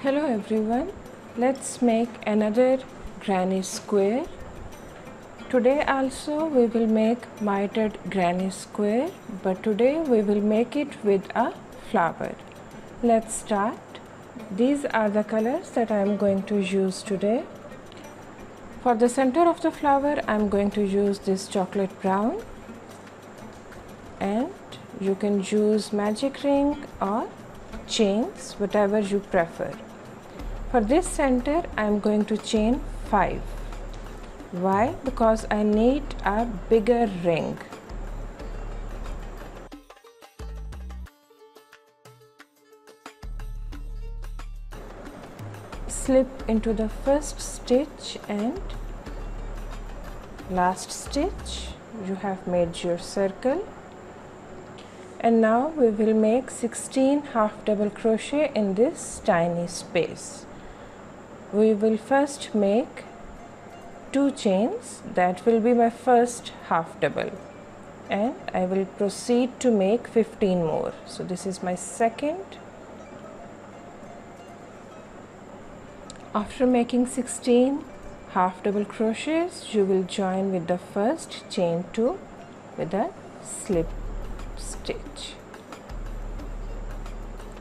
Hello everyone, let's make another granny square. Today also we will make mitered granny square, but today we will make it with a flower. Let's start. These are the colors that I am going to use today. For the center of the flower I am going to use this chocolate brown, and you can use magic ring or chains, whatever you prefer. For this center I am going to chain 5. Why? Because I need a bigger ring. Slip into the first stitch and last stitch. You have made your circle. And now we will make 16 half double crochet in this tiny space. We will first make 2 chains. That will be my first half double, and I will proceed to make 15 more. So this is my second. After making 16 half double crochets, you will join with the first chain 2 with a slip stitch.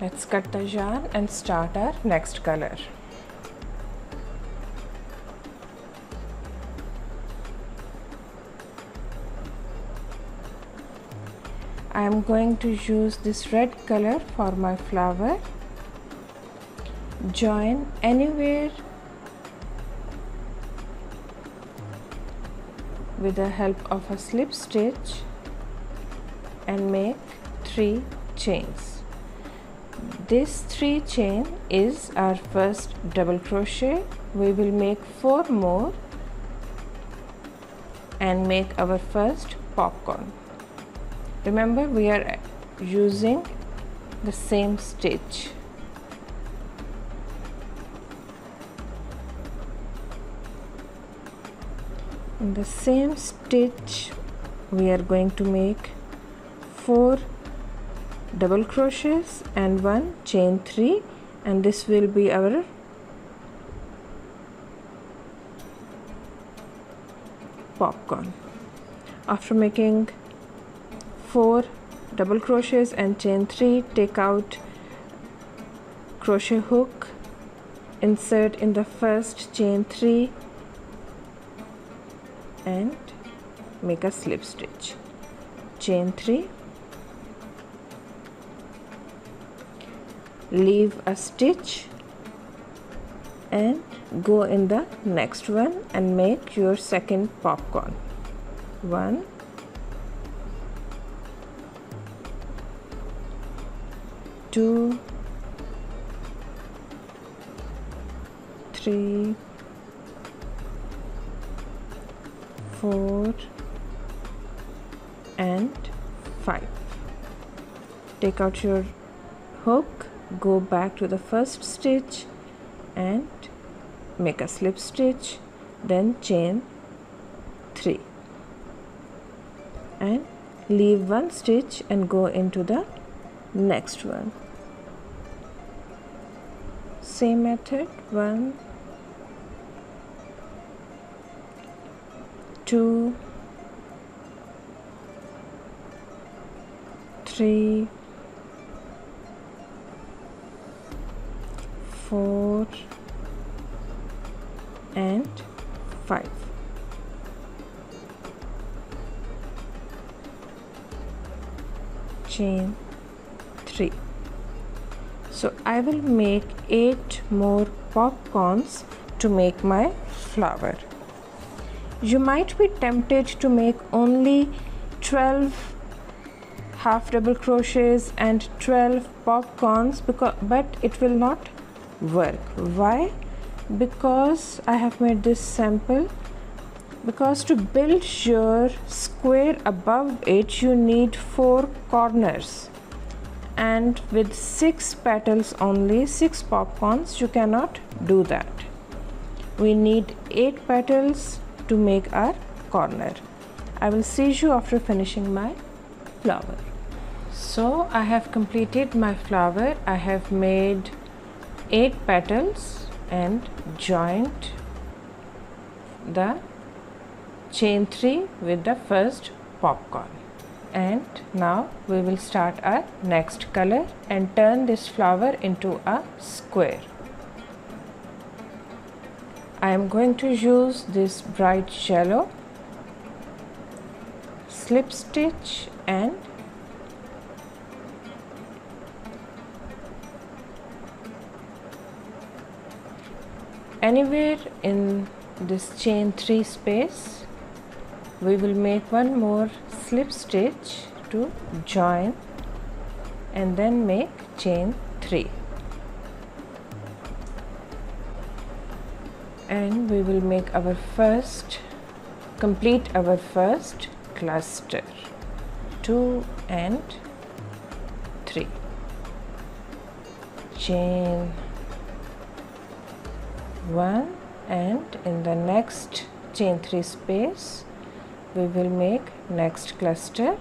Let's cut the yarn and start our next color. I am going to use this red color for my flower. Join anywhere with the help of a slip stitch and make 3 chains. This 3 chain is our first double crochet. We will make 4 more and make our first popcorn. Remember, we are using the same stitch. In the same stitch we are going to make 4 double crochets and 1 chain 3, and this will be our popcorn. After making 4 double crochets and chain 3, take out crochet hook, insert in the first chain 3 and make a slip stitch. Chain 3, leave a stitch and go in the next one and make your second popcorn. 1, 2, 3, 4 and 5. Take out your hook, go back to the first stitch and make a slip stitch, then chain 3 and leave 1 stitch and go into the next one. Same method. 1, 2, 3, 4 and 5. Chain 3. So I will make 8 more popcorns to make my flower. You might be tempted to make only 12 half double crochets and 12 popcorns, but it will not work. Why? Because I have made this sample. Because to build your square above it, you need 4 corners, and with 6 petals only, 6 popcorns, you cannot do that. We need 8 petals to make our corner. I will see you after finishing my flower. So I have completed my flower. I have made 8 petals and joined the chain 3 with the first popcorn. And now we will start our next color and turn this flower into a square. I am going to use this bright yellow, slip stitch and anywhere in this chain 3 space we will make one more slip stitch to join and then make chain 3, and we will make our complete our first cluster, 2 and 3, chain 1, and in the next chain 3 space we will make next cluster,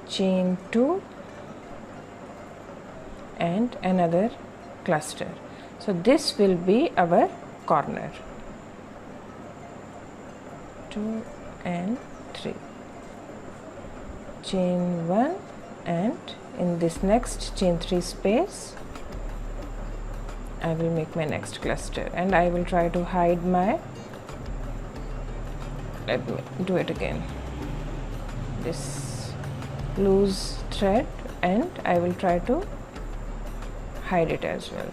chain 2 and another cluster. So this will be our corner, 2 and 3, chain 1, and in this next chain 3 space I will make my next cluster, and I will try to hide my, let me do it again, this loose thread, and I will try to hide it as well.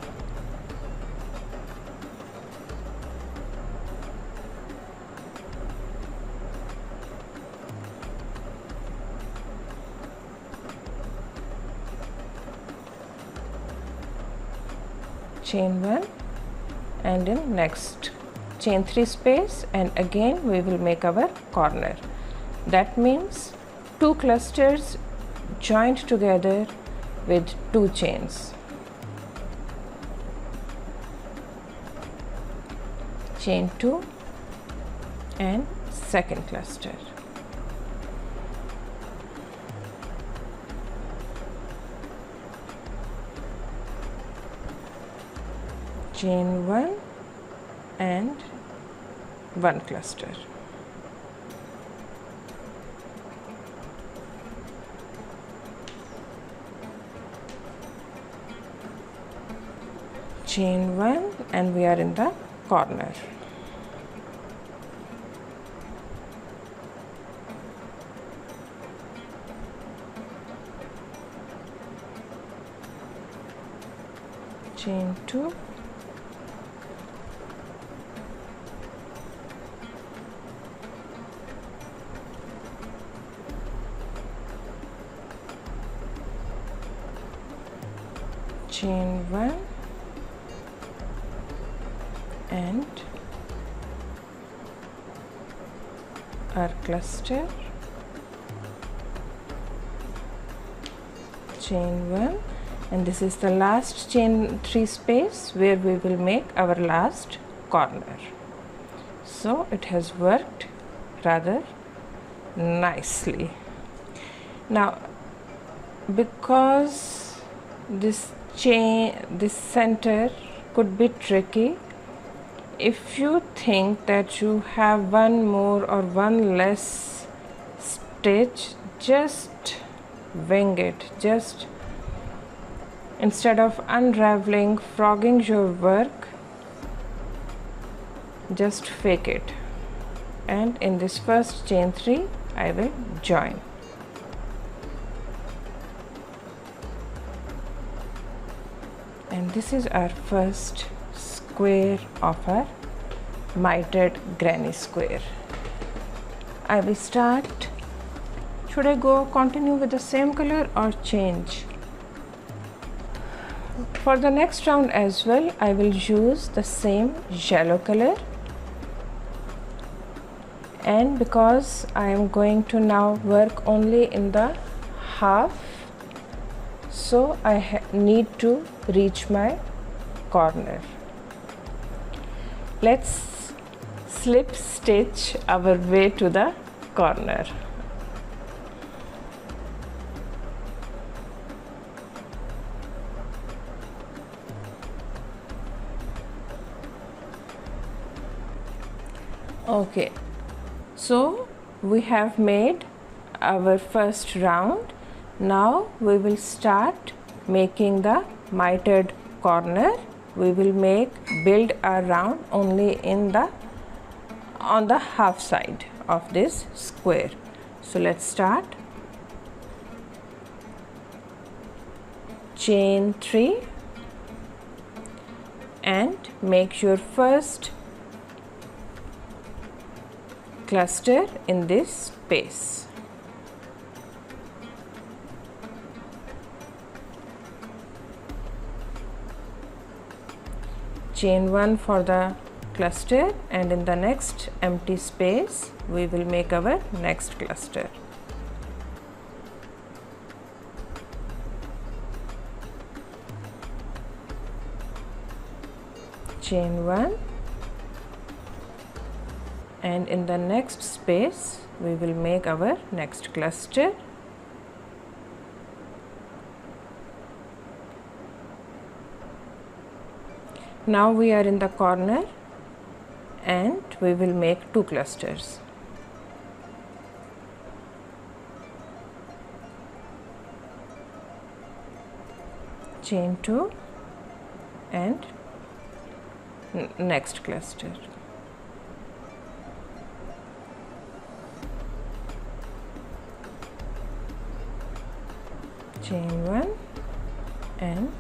Chain 1 and in next chain 3 space, and again we will make our corner. That means 2 clusters joined together with 2 chains. Chain 2 and second cluster. Chain 1 and 1 cluster. Chain 1 and we are in the corner. Chain 2 chain 1 and our cluster, chain 1, and this is the last chain 3 space where we will make our last corner. So it has worked rather nicely. Now because this center could be tricky, if you think that you have one more or one less stitch, just wing it. Just instead of unraveling, frogging your work, just fake it. And in this first chain 3 I will join. And this is our first square of our mitered granny square. I will start. Should I continue with the same color or change? For the next round as well, I will use the same yellow color, and because I am going to now work only in the half, so I need to reach my corner. Let's slip stitch our way to the corner. Okay, so we have made our first round. Now we will start making the mitered corner. We will build a round only on the half side of this square. So let's start. Chain 3 and make your first cluster in this space. Chain 1 for the cluster, and in the next empty space we will make our next cluster. Chain 1, and in the next space we will make our next cluster. Now we are in the corner and we will make 2 clusters. Chain 2 and next cluster. Chain 1 and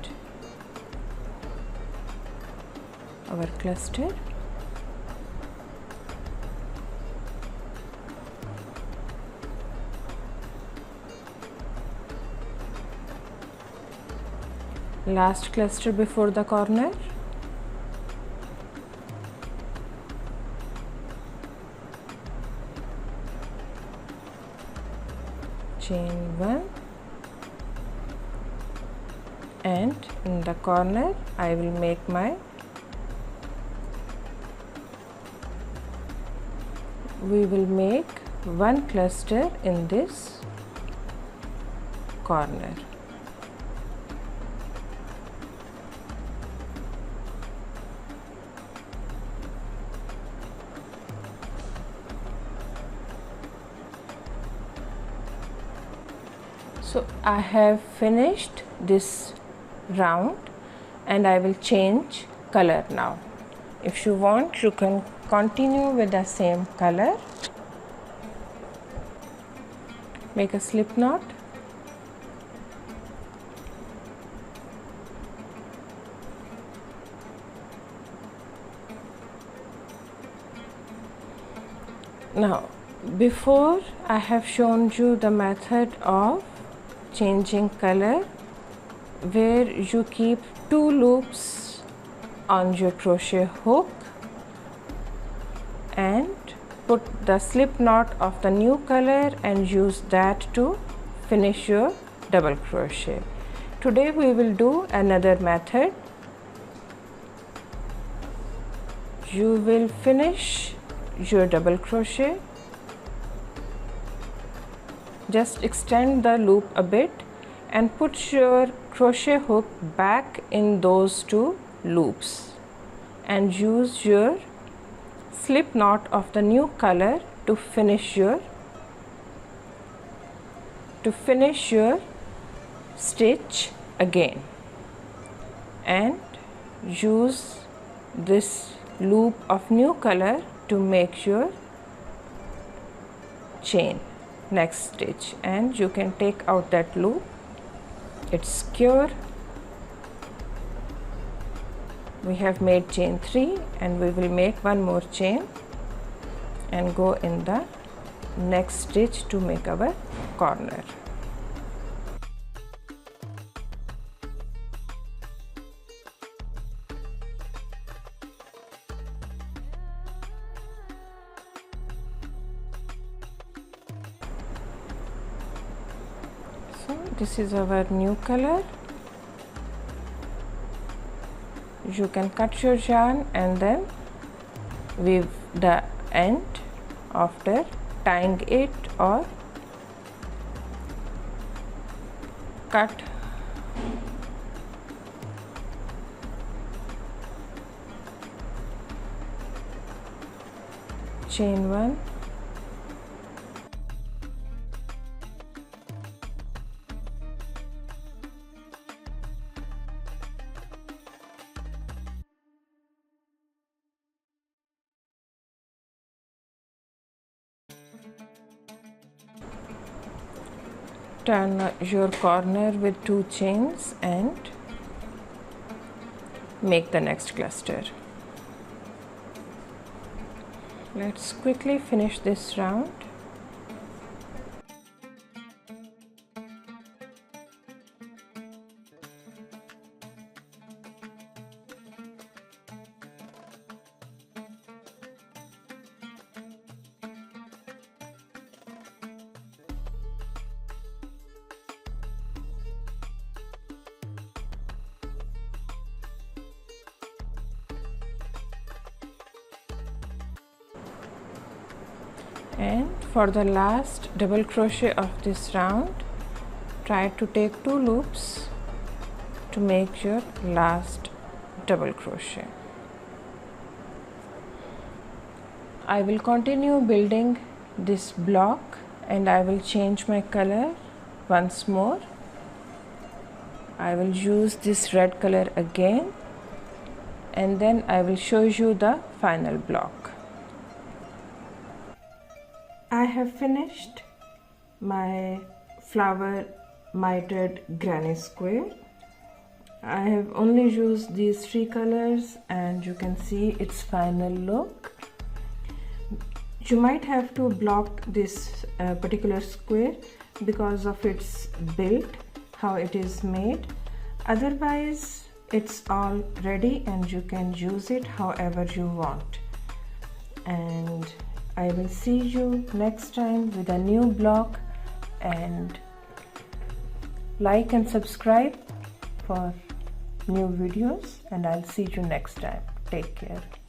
our cluster. Last cluster before the corner. Chain 1, and in the corner I will make we will make 1 cluster in this corner. So I have finished this round and I will change color now. If you want, you can continue with the same color. Make a slip knot. Now, before I have shown you the method of changing color, where you keep 2 loops on your crochet hook and put the slip knot of the new color and use that to finish your double crochet. Today we will do another method. You will finish your double crochet. Just extend the loop a bit and put your crochet hook back in those 2 loops and use your slip knot of the new color to finish your stitch again, and use this loop of new color to make your chain next stitch, and you can take out that loop. It's secure. We have made chain 3 and we will make 1 more chain and go in the next stitch to make our corner. So this is our new color. You can cut your yarn and then weave the end after tying it, or cut chain 1, turn your corner with 2 chains and make the next cluster. Let's quickly finish this round. And for the last double crochet of this round, try to take 2 loops to make your last double crochet. I will continue building this block and I will change my color once more. I will use this red color again and then I will show you the final block. I have finished my flower mitered granny square. I have only used these 3 colors and you can see its final look. You might have to block this particular square because of its build, how it is made. Otherwise it's all ready and you can use it however you want. And I will see you next time with a new block, and like and subscribe for new videos, and I'll see you next time. Take care.